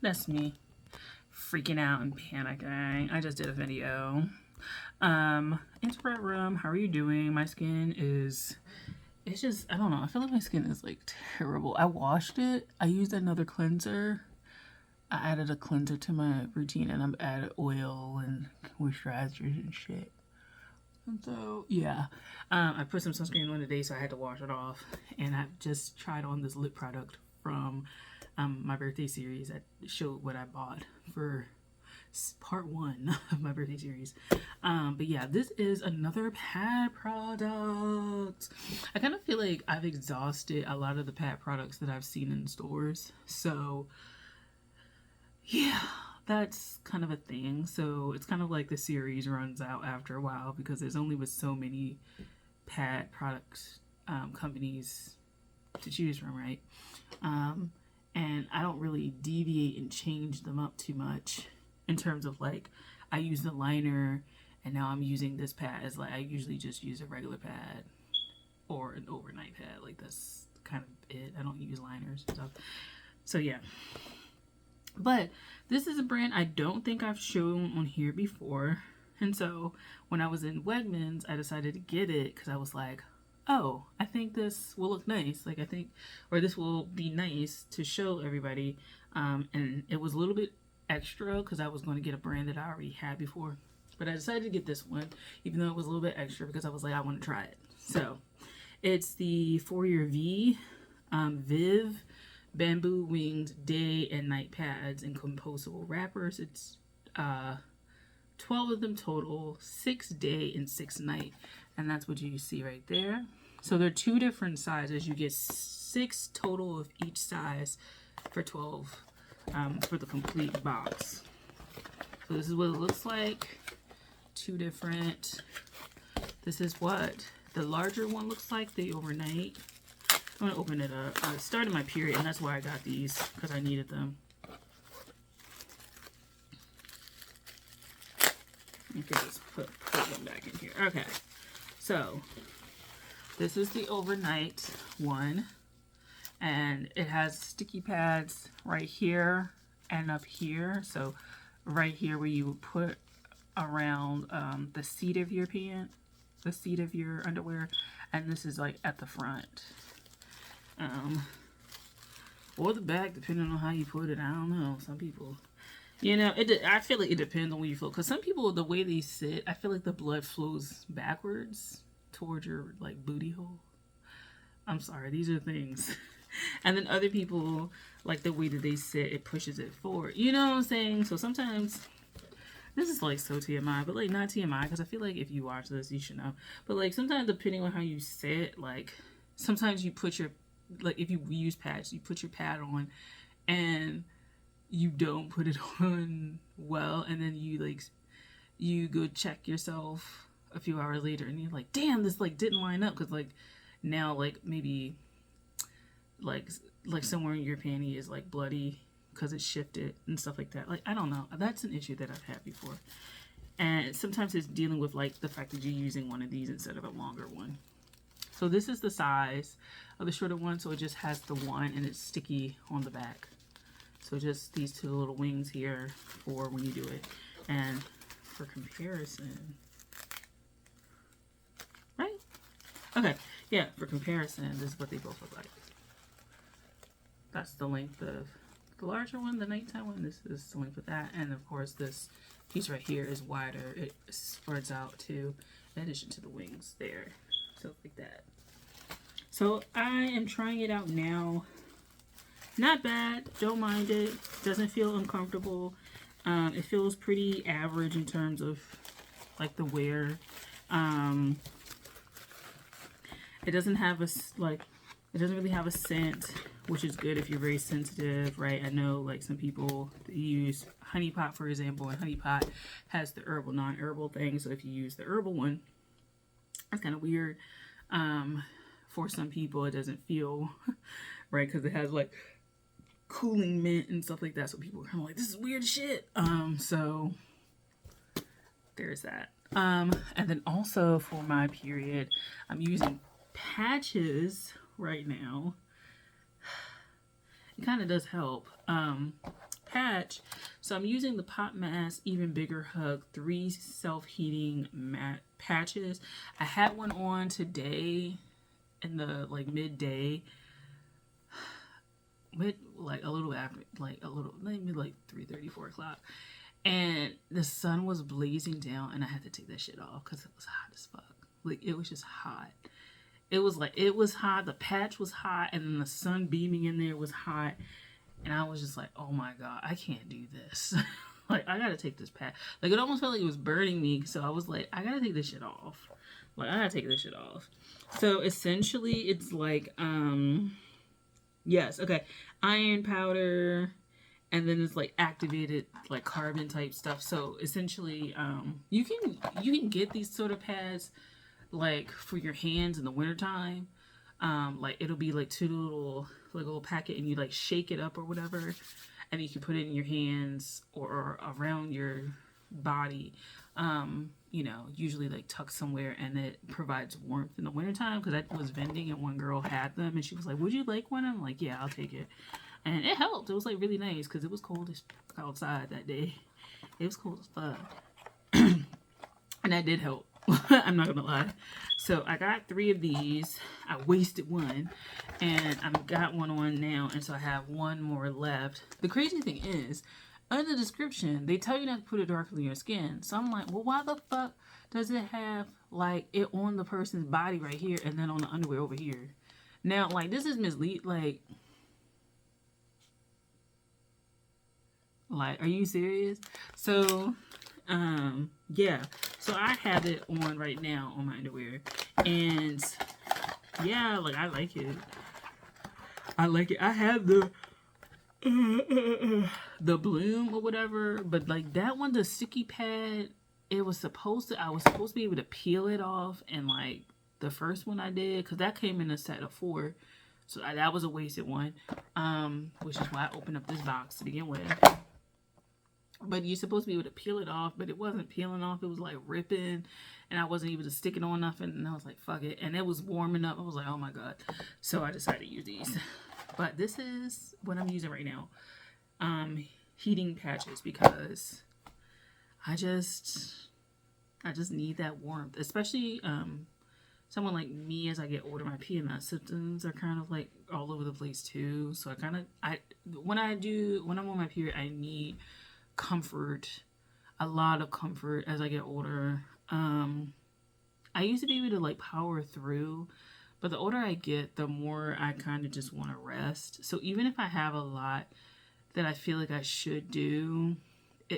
That's me freaking out and panicking. I just did a video. Introvert room, how are you doing? My skin is, it's just, I don't know. I feel like my skin is like terrible. I washed it. I used another cleanser. I added a cleanser to my routine and I've added oil and moisturizers and shit. And so, yeah. I put some sunscreen on today, so I had to wash it off. And I've just tried on this lip product from my birthday series. I showed what I bought for part 1 of my birthday series. But yeah, this is another pad product. I kind of feel like I've exhausted a lot of the pad products that I've seen in stores. So, yeah, that's kind of a thing. So it's kind of like the series runs out after a while because there's only with so many pad products companies to choose from, right? And I don't really deviate and change them up too much in terms of like I use the liner and now I'm using this pad as like I usually just use a regular pad or an overnight pad. Like that's kind of it. I don't use liners and stuff. So yeah. But this is a brand I don't think I've shown on here before. And so when I was in Wegmans, I decided to get it because I was like, oh, I think this will look nice. Like I think, or this will be nice to show everybody. And it was a little bit extra because I was going to get a brand that I already had before. But I decided to get this one, even though it was a little bit extra because I was like, I want to try it. So it's the Fourier V Viv Bamboo Winged Day and Night Pads in compostable wrappers. It's 12 of them total, 6 day and 6 night. And that's what you see right there. So they're 2 different sizes. You get 6 total of each size for 12 for the complete box. So this is what it looks like. 2 different. This is what the larger one looks like, the overnight. I'm going to open it up. I started my period, and that's why I got these, because I needed them. You can just put them back in here. Okay. So, this is the overnight one. And it has sticky pads right here and up here. So, right here where you would put around the seat of your pant, the seat of your underwear. And this is like at the front. Or the back, depending on how you put it. I don't know. Some people, you know, I feel like it depends on where you feel. Because some people, the way they sit, I feel like the blood flows backwards towards your like booty hole. I'm sorry, these are things. And then other people, like the way that they sit, it pushes it forward. You know what I'm saying? So sometimes, this is like so TMI, but like not TMI, because I feel like if you watch this, you should know. But like sometimes depending on how you sit, like sometimes you put your, like if you use pads, you put your pad on and you don't put it on well, and then you like, you go check yourself a few hours later and you're like, damn, this like didn't line up, because like now like maybe like somewhere in your panty is like bloody because it shifted and stuff like that. Like I don't know, that's an issue that I've had before, and sometimes it's dealing with like the fact that you're using one of these instead of a longer one. So this is the size of the shorter one, so it just has the one and it's sticky on the back. So just these 2 little wings here for when you do it. And for comparison, right? Okay, yeah, for comparison, this is what they both look like. That's the length of the larger one, the nighttime one. This is the length of that. And of course, this piece right here is wider. It spreads out too, in addition to the wings there. So like that. So I am trying it out now. Not bad. Don't mind it. Doesn't feel uncomfortable. It feels pretty average in terms of like the wear. It doesn't have a like. It doesn't really have a scent, which is good if you're very sensitive, right? I know like some people use Honey Pot, for example, and Honey Pot has the herbal, non-herbal thing. So if you use the herbal one, it's kind of weird. For some people, it doesn't feel right because it has like cooling mint and stuff like that. So people are kind of like, this is weird shit. So there's that. And then also for my period, I'm using patches right now. It kind of does help. patch. So I'm using the Pop Mask Even Bigger Hug 3 self-heating matte patches. I had one on today in the like midday, like a little after, maybe like 3:30, 4 o'clock, and the sun was blazing down, and I had to take that shit off because it was hot as fuck. Like, it was just hot. It was hot. The patch was hot, and then the sun beaming in there was hot. And I was just like, oh my God, I can't do this. Like, I gotta take this patch. Like, it almost felt like it was burning me. So I was like, I gotta take this shit off. Like, I gotta take this shit off. So essentially, it's like, yes, okay, iron powder, and then it's like activated like carbon type stuff. So essentially, you can get these sort of pads like for your hands in the wintertime. Like, it'll be like two little packet, and you like shake it up or whatever, and you can put it in your hands or around your body, usually like tucked somewhere, and it provides warmth in the wintertime. Because I was vending and one girl had them, and she was like, would you like one? I'm like, yeah, I'll take it. And it helped. It was like really nice because it was cold as fuck outside that day. It was cold as fuck. And that did help. I'm not gonna lie. So I got 3 of these. I wasted one, and I've got one on now, and so I have one more left. The crazy thing is, under the description, they tell you not to put it directly on your skin. So I'm like, well, why the fuck does it have like it on the person's body right here, and then on the underwear over here? Now, like, this is mislead. Like, are you serious? So, yeah. So I have it on right now on my underwear, and yeah, like, I like it. I like it. I have the bloom or whatever, but like that one, the sticky pad, I was supposed to be able to peel it off, and like the first one I did, because that came in a set of 4, so that was a wasted one, which is why I opened up this box to begin with. But you're supposed to be able to peel it off, but it wasn't peeling off. It was like ripping, and I wasn't able to stick it on nothing. And I was like, fuck it. And it was warming up. I was like, oh my God. So I decided to use these. But this is what I'm using right now. Heating patches, because I just need that warmth. Especially someone like me, as I get older, my PMS symptoms are kind of like all over the place too. So when I'm on my period, I need comfort, a lot of comfort as I get older. I used to be able to like power through, but the older I get, the more I kind of just want to rest. So even if I have a lot that I feel like I should do,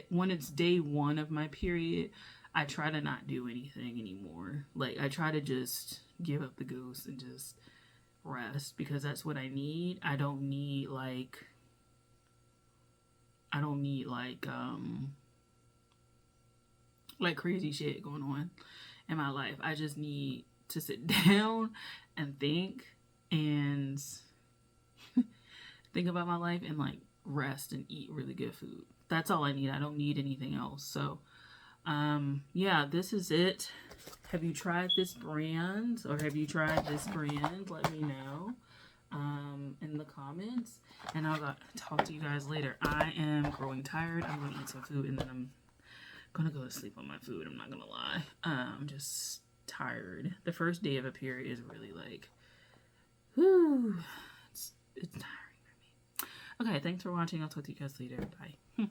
when it's day 1 of my period, I try to not do anything anymore. Like, I try to just give up the ghost and just rest, because that's what I need. I don't need like crazy shit going on in my life. I just need to sit down and think about my life, and like rest and eat really good food. That's all I need. I don't need anything else. So yeah, this is it. Have you tried this brand, or have you tried this brand? Let me know in the comments, and I'll talk to you guys later. I am growing tired. I'm gonna eat some food, and then I'm gonna go to sleep on my food. I'm not gonna lie. I'm just tired. The first day of a period is really like, whoo, it's tiring for me. Okay, thanks for watching. I'll talk to you guys later. Bye.